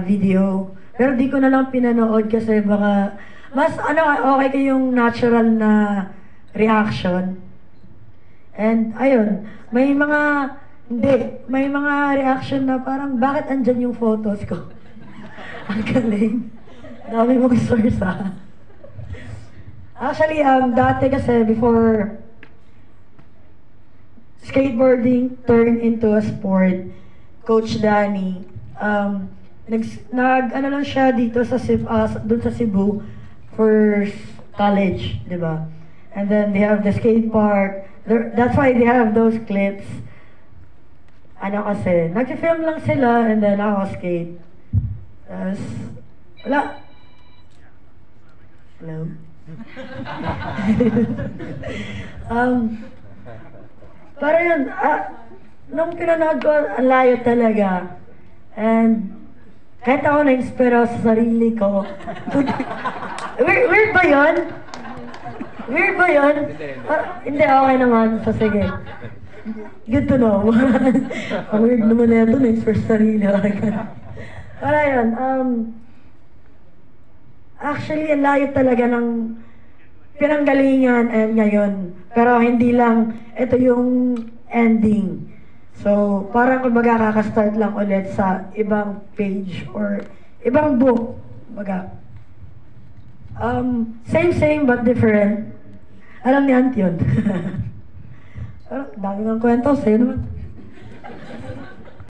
video. Pero di ko na lang pinanood kasi baka mas okay kayong natural na reaction. And ayun, may mga reaction na parang bakit andyan yung photos ko? Ang galing. Dami mong source Actually, dati kasi before skateboarding turned into a sport, Coach Danny, ano lang siya dito sa dun sa Cebu for college, di ba? And then they have the skate park. That's why they have those clips. Ano kasi, nag-film lang sila and then ako skate. Tapos, wala. Hello? Pero yun, nung pinanood ko, ang layo talaga. And kahit ako na-inspira sa sarili ko. Weird ba yun? Weird ba yun? Hindi, okay naman. So, sige. Good to know. Ang weird naman na ito, na-inspira sa sarili. Pero yun, actually, ang layo talaga ng pinanggalingan and ngayon. Pero hindi lang, ito yung ending. So, parang kumbaga kakastart lang ulit sa ibang page or ibang book. Kumbaga. Same but different. Alam ni Aunt yun. Pero dami ng kwento, sa'yo naman.